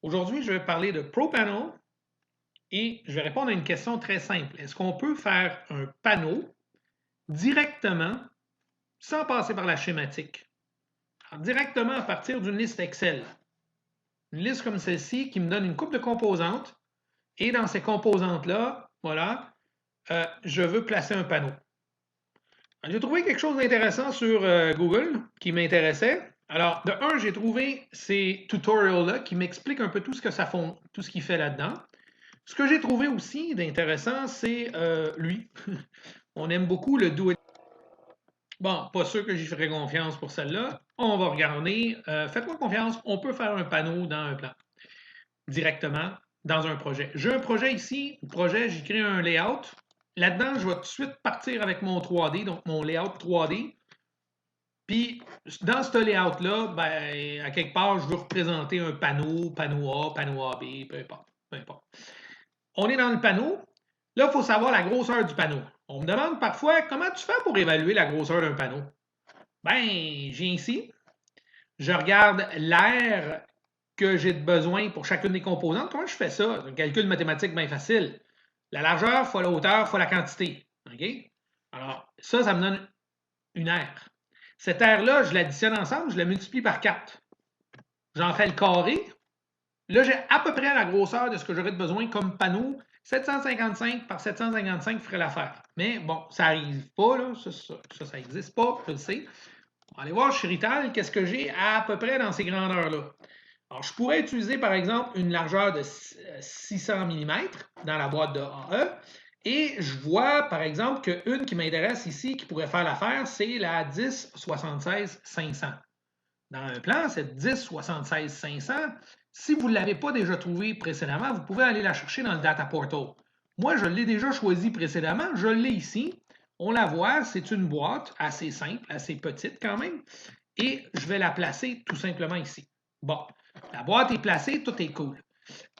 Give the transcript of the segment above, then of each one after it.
Aujourd'hui, je vais parler de ProPanel et je vais répondre à une question très simple. Est-ce qu'on peut faire un panneau directement sans passer par la schématique? Alors, directement à partir d'une liste Excel. Une liste comme celle-ci qui me donne une coupe de composantes et dans ces composantes-là, voilà, je veux placer un panneau. J'ai trouvé quelque chose d'intéressant sur Google qui m'intéressait. Alors, de un, j'ai trouvé ces tutorials-là qui m'expliquent un peu tout ce que ça font, tout ce qu'il fait là-dedans. Ce que j'ai trouvé aussi d'intéressant, c'est lui. On aime beaucoup le do it. Bon, pas sûr que j'y ferai confiance pour celle-là. On va regarder. Faites-moi confiance, on peut faire un panneau dans un plan, directement dans un projet. J'ai un projet ici, projet, j'ai créé un layout. Là-dedans, je vais tout de suite partir avec mon 3D, donc mon layout 3D. Puis, dans ce layout-là, ben, à quelque part, je veux représenter un panneau, panneau A, panneau AB, peu importe. Peu importe. On est dans le panneau. Là, il faut savoir la grosseur du panneau. On me demande parfois comment tu fais pour évaluer la grosseur d'un panneau. Ben, j'ai ici, je regarde l'air que j'ai de besoin pour chacune des composantes. Comment je fais ça? Un calcul mathématique bien facile. La largeur fois la hauteur fois la quantité. OK? Alors, ça me donne une aire. Cette aire-là, je l'additionne ensemble, je la multiplie par 4. J'en fais le carré. Là, j'ai à peu près la grosseur de ce que j'aurais de besoin comme panneau. 755 par 755 ferait l'affaire. Mais bon, ça n'arrive pas, là. Ça n'existe pas, je le sais. On va aller voir chez Rital, qu'est-ce que j'ai à peu près dans ces grandeurs-là. Alors, je pourrais utiliser, par exemple, une largeur de 600 mm dans la boîte de AE. Et je vois, par exemple, qu'une qui m'intéresse ici, qui pourrait faire l'affaire, c'est la 1076-500. Dans un plan, cette 1076-500, si vous ne l'avez pas déjà trouvée précédemment, vous pouvez aller la chercher dans le Data Portal. Moi, je l'ai déjà choisi précédemment, je l'ai ici. On la voit, c'est une boîte assez simple, assez petite quand même, et je vais la placer tout simplement ici. Bon, la boîte est placée, tout est cool.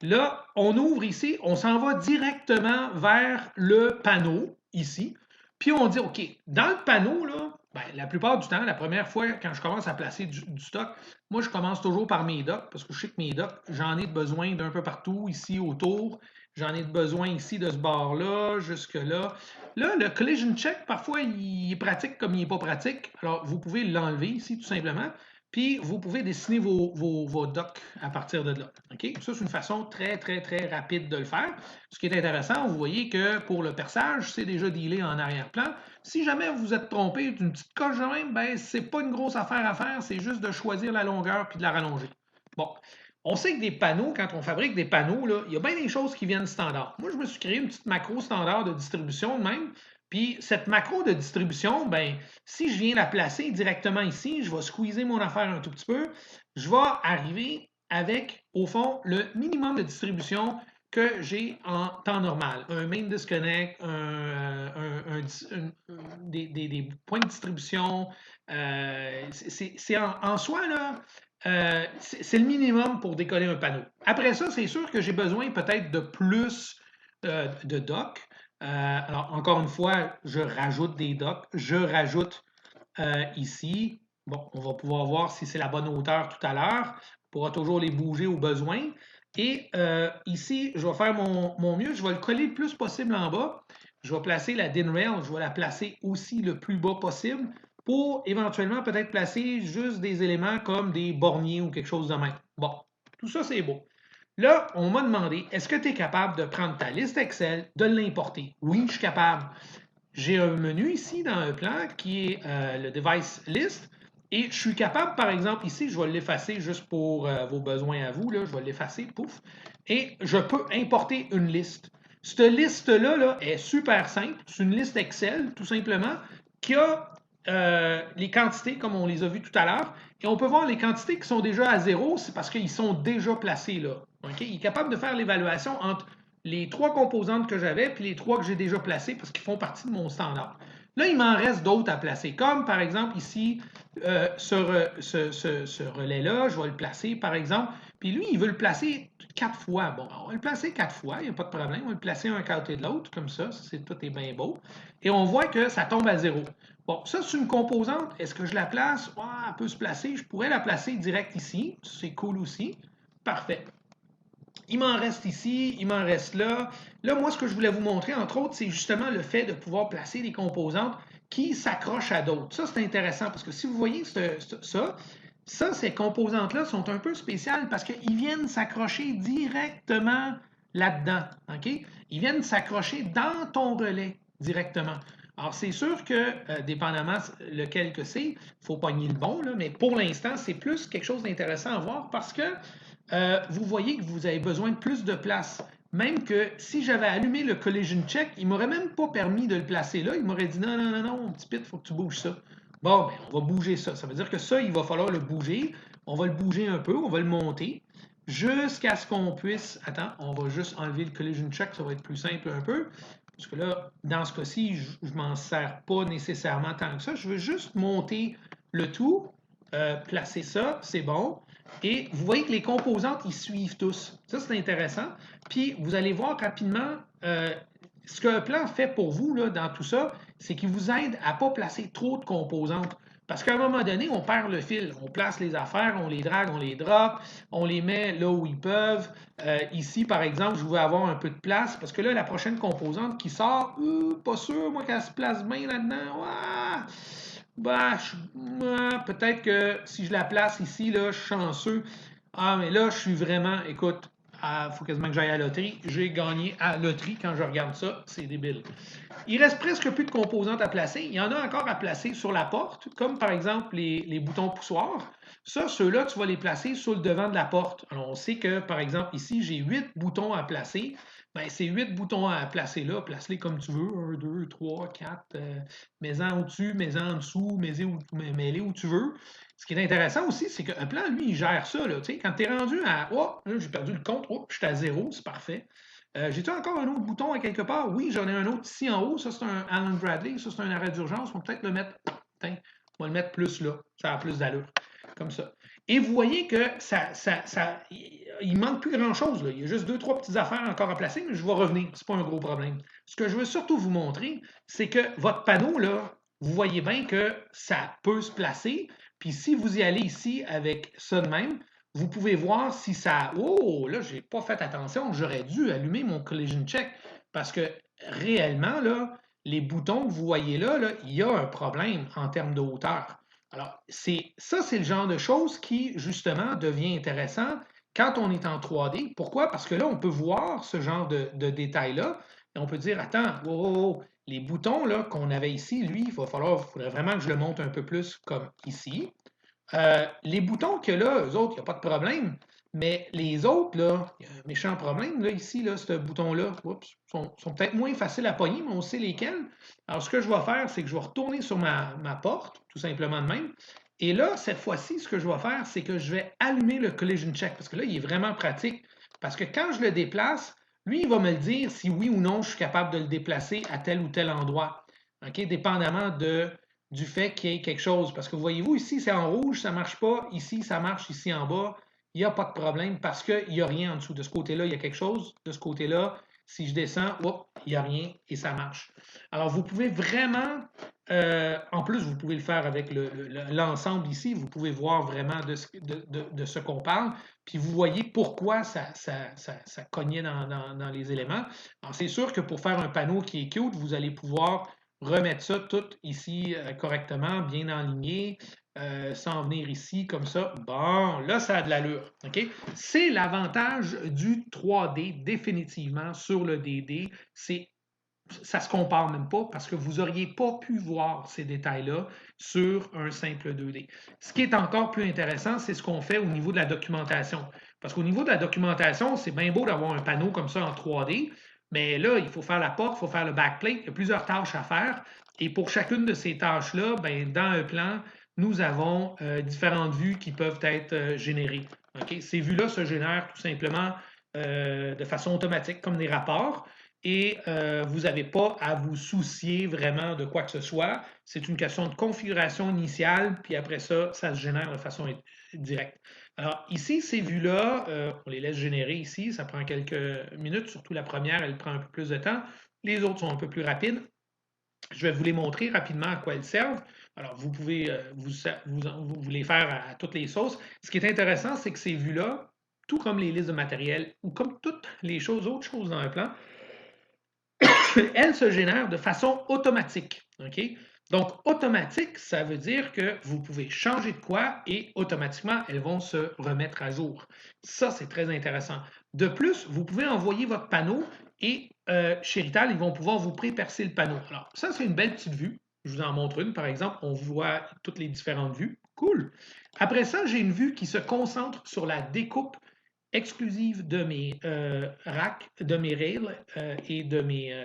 Là, on ouvre ici, on s'en va directement vers le panneau ici. Puis on dit, OK, dans le panneau, là, ben, la plupart du temps, la première fois, quand je commence à placer du stock, moi, je commence toujours par mes docks, parce que je sais que mes docks, j'en ai besoin d'un peu partout, ici autour. J'en ai besoin ici de ce bord-là, jusque-là. Là, le collision check, parfois, il est pratique comme il n'est pas pratique. Alors, vous pouvez l'enlever ici, tout simplement. Puis, vous pouvez dessiner vos docks à partir de là. OK? Ça, c'est une façon très, très, très rapide de le faire. Ce qui est intéressant, vous voyez que pour le perçage, c'est déjà dealé en arrière-plan. Si jamais vous vous êtes trompé d'une petite coche de même, ben, c'est pas une grosse affaire à faire, c'est juste de choisir la longueur puis de la rallonger. Bon. On sait que des panneaux, quand on fabrique des panneaux, là, il y a bien des choses qui viennent standard. Moi, je me suis créé une petite macro standard de distribution de même. Puis cette macro de distribution, ben, si je viens la placer directement ici, je vais squeezer mon affaire un tout petit peu. Je vais arriver avec, au fond, le minimum de distribution que j'ai en temps normal. Un main disconnect, des points de distribution. C'est en soi, là, c'est le minimum pour décoller un panneau. Après ça, c'est sûr que j'ai besoin peut-être de plus de docks. Alors, encore une fois, je rajoute des docks. Je rajoute ici. Bon, on va pouvoir voir si c'est la bonne hauteur tout à l'heure. On pourra toujours les bouger au besoin. Et ici, je vais faire mon mieux. Je vais le coller le plus possible en bas. Je vais placer la DIN rail. Je vais la placer aussi le plus bas possible pour éventuellement peut-être placer juste des éléments comme des borniers ou quelque chose de même. Bon, tout ça, c'est beau. Là, on m'a demandé, est-ce que tu es capable de prendre ta liste Excel, de l'importer? Oui, je suis capable. J'ai un menu ici dans un plan qui est le device list. Et je suis capable, par exemple, ici, je vais l'effacer juste pour vos besoins à vous. Là, je vais l'effacer, pouf. Et je peux importer une liste. Cette liste-là là, est super simple. C'est une liste Excel, tout simplement, qui a les quantités, comme on les a vues tout à l'heure. Et on peut voir les quantités qui sont déjà à zéro, c'est parce qu'ils sont déjà placés là. Okay? Il est capable de faire l'évaluation entre les trois composantes que j'avais puis les trois que j'ai déjà placées parce qu'ils font partie de mon standard. Là, il m'en reste d'autres à placer, comme par exemple ici, ce relais-là, je vais le placer par exemple. Puis lui, il veut le placer 4 fois. Bon, on va le placer 4 fois, il n'y a pas de problème. On va le placer un à côté de l'autre, comme ça, tout est bien beau. Et on voit que ça tombe à zéro. Bon, ça, c'est une composante. Est-ce que je la place? Ouais, elle peut se placer. Je pourrais la placer direct ici. C'est cool aussi. Parfait. Il m'en reste ici, il m'en reste là. Là, moi, ce que je voulais vous montrer, entre autres, c'est justement le fait de pouvoir placer des composantes qui s'accrochent à d'autres. Ça, c'est intéressant parce que si vous voyez ça, ces composantes-là sont un peu spéciales parce qu'ils viennent s'accrocher directement là-dedans. OK? Ils viennent s'accrocher dans ton relais directement. Alors, c'est sûr que, dépendamment lequel que c'est, il faut pogner le bon, là, mais pour l'instant, c'est plus quelque chose d'intéressant à voir parce que vous voyez que vous avez besoin de plus de place. Même que si j'avais allumé le collision check, il ne m'aurait même pas permis de le placer là. Il m'aurait dit non, non, non, non, mon petit pit, il faut que tu bouges ça. Bon, ben, on va bouger ça. Ça veut dire que ça, il va falloir le bouger. On va le bouger un peu, on va le monter jusqu'à ce qu'on puisse. Attends, on va juste enlever le collision check, ça va être plus simple un peu. Parce que là, dans ce cas-ci, je ne m'en sers pas nécessairement tant que ça. Je veux juste monter le tout, placer ça, c'est bon. Et vous voyez que les composantes, ils suivent tous. Ça, c'est intéressant. Puis, vous allez voir rapidement, ce qu'un plan fait pour vous là, dans tout ça, c'est qu'il vous aide à ne pas placer trop de composantes. Parce qu'à un moment donné, on perd le fil. On place les affaires, on les drague, on les drop, on les met là où ils peuvent. Ici, par exemple, je veux avoir un peu de place parce que là, la prochaine composante qui sort, pas sûr, moi, qu'elle se place bien là-dedans. Ouah! Bah, peut-être que si je la place ici, là, je suis chanceux. Ah, mais là, je suis vraiment, écoute, il faut quasiment que j'aille à la loterie. J'ai gagné à la loterie quand je regarde ça. C'est débile. Il reste presque plus de composantes à placer. Il y en a encore à placer sur la porte, comme par exemple les boutons poussoirs. Ça, ceux-là, tu vas les placer sur le devant de la porte. Alors, on sait que, par exemple, ici, j'ai 8 boutons à placer. Bien, ces 8 boutons à placer là, place-les comme tu veux. 1, 2, 3, 4. Mets-en au-dessus, mets-en en dessous, mets-les où tu veux. Ce qui est intéressant aussi, c'est qu'un plan, lui, il gère ça. Là, quand tu es rendu à. Oh, là, j'ai perdu le compte. Oh, je suis à 0, c'est parfait. J'ai-tu encore un autre bouton à quelque part? Oui, j'en ai un autre ici en haut. Ça, c'est un Allen Bradley. Ça, c'est un arrêt d'urgence. On va peut-être le mettre. Tiens, on va le mettre plus là. Ça a plus d'allure. Comme ça. Et vous voyez que il manque plus grand-chose. Il y a juste 2-3 petites affaires encore à placer, mais je vais revenir. Ce n'est pas un gros problème. Ce que je veux surtout vous montrer, c'est que votre panneau, là, vous voyez bien que ça peut se placer. Puis si vous y allez ici avec ça de même, vous pouvez voir si ça. Oh, là, je n'ai pas fait attention. J'aurais dû allumer mon collision check parce que réellement, là, les boutons que vous voyez là, il y a un problème en termes de hauteur. Alors, ça, c'est le genre de choses qui, justement, devient intéressant quand on est en 3D. Pourquoi? Parce que là, on peut voir ce genre de détails-là et on peut dire, attends, oh, les boutons là, qu'on avait ici, lui, il faudrait vraiment que je le monte un peu plus comme ici. Les boutons que là, eux autres, il n'y a pas de problème. Mais les autres, là, il y a un méchant problème, là, ici, là, ce bouton-là, sont peut-être moins faciles à pogner, mais on sait lesquels. Alors, ce que je vais faire, c'est que je vais retourner sur ma porte, tout simplement de même. Et là, cette fois-ci, ce que je vais faire, c'est que je vais allumer le collision check, parce que là, il est vraiment pratique. Parce que quand je le déplace, lui, il va me le dire si oui ou non je suis capable de le déplacer à tel ou tel endroit. OK? Dépendamment du fait qu'il y ait quelque chose. Parce que voyez-vous, ici, c'est en rouge, ça ne marche pas. Ici, ça marche, ici en bas. Il n'y a pas de problème parce qu'il n'y a rien en dessous. De ce côté-là, il y a quelque chose. De ce côté-là, si je descends, il n'y a rien et ça marche. Alors, vous pouvez vraiment, en plus, vous pouvez le faire avec l'ensemble ici. Vous pouvez voir vraiment de ce qu'on parle. Puis vous voyez pourquoi ça cognait dans les éléments. Alors, c'est sûr que pour faire un panneau qui est cute, vous allez pouvoir remettre ça tout ici correctement, bien enligné, sans venir ici comme ça. Bon, là, ça a de l'allure. OK? C'est l'avantage du 3D définitivement sur le DD. Ça se compare même pas parce que vous n'auriez pas pu voir ces détails-là sur un simple 2D. Ce qui est encore plus intéressant, c'est ce qu'on fait au niveau de la documentation. Parce qu'au niveau de la documentation, c'est bien beau d'avoir un panneau comme ça en 3D, mais là, il faut faire la porte, il faut faire le backplate, il y a plusieurs tâches à faire. Et pour chacune de ces tâches-là, ben, dans un plan, nous avons différentes vues qui peuvent être générées. Okay? Ces vues-là se génèrent tout simplement de façon automatique, comme des rapports et vous n'avez pas à vous soucier vraiment de quoi que ce soit. C'est une question de configuration initiale, puis après ça, ça se génère de façon directe. Alors ici, ces vues-là, on les laisse générer ici, ça prend quelques minutes, surtout la première, elle prend un peu plus de temps. Les autres sont un peu plus rapides. Je vais vous les montrer rapidement à quoi elles servent. Alors, vous pouvez vous les faire à toutes les sauces. Ce qui est intéressant, c'est que ces vues-là, tout comme les listes de matériel ou comme toutes les autres choses dans un plan, elles se génèrent de façon automatique. OK? Donc, automatique, ça veut dire que vous pouvez changer de quoi et automatiquement, elles vont se remettre à jour. Ça, c'est très intéressant. De plus, vous pouvez envoyer votre panneau et chez Rital, ils vont pouvoir vous pré-percer le panneau. Alors, ça, c'est une belle petite vue. Je vous en montre une, par exemple. On voit toutes les différentes vues. Cool. Après ça, j'ai une vue qui se concentre sur la découpe exclusive de mes racks, de mes rails et de mes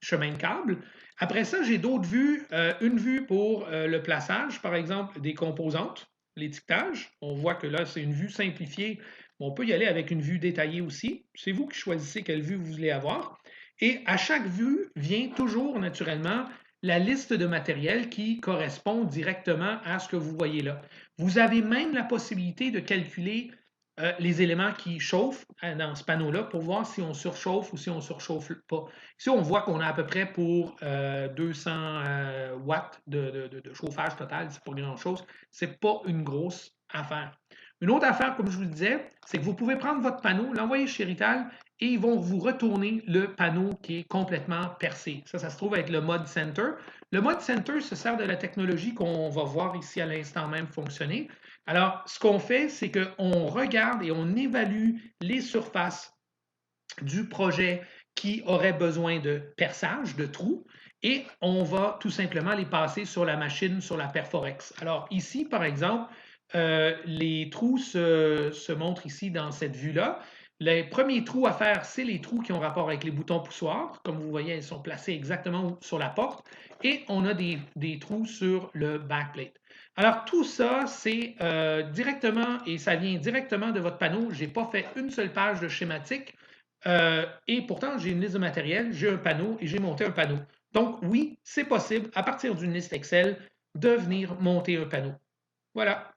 chemins de câble. Après ça, j'ai d'autres vues. Une vue pour le plaçage, par exemple, des composantes, l'étiquetage. On voit que là, c'est une vue simplifiée. On peut y aller avec une vue détaillée aussi. C'est vous qui choisissez quelle vue vous voulez avoir. Et à chaque vue vient toujours, naturellement, la liste de matériel qui correspond directement à ce que vous voyez là. Vous avez même la possibilité de calculer les éléments qui chauffent dans ce panneau-là pour voir si on surchauffe ou si on ne surchauffe pas. Ici, on voit qu'on a à peu près pour 200 watts de chauffage total. C'est pas grand-chose. C'est pas une grosse affaire. Une autre affaire, comme je vous le disais, c'est que vous pouvez prendre votre panneau, l'envoyer chez Rital et ils vont vous retourner le panneau qui est complètement percé. Ça se trouve avec le mode Center. Le mode Center se sert de la technologie qu'on va voir ici à l'instant même fonctionner. Alors, ce qu'on fait, c'est qu'on regarde et on évalue les surfaces du projet qui aurait besoin de perçage, de trous, et on va tout simplement les passer sur la machine, sur la Perforex. Alors ici, par exemple, les trous se montrent ici dans cette vue-là. Les premiers trous à faire, c'est les trous qui ont rapport avec les boutons poussoirs. Comme vous voyez, ils sont placés exactement sur la porte. Et on a des trous sur le backplate. Alors tout ça, c'est directement, et ça vient directement de votre panneau. Je n'ai pas fait une seule page de schématique. Et pourtant, j'ai une liste de matériel, j'ai un panneau et j'ai monté un panneau. Donc oui, c'est possible, à partir d'une liste Excel, de venir monter un panneau. Voilà.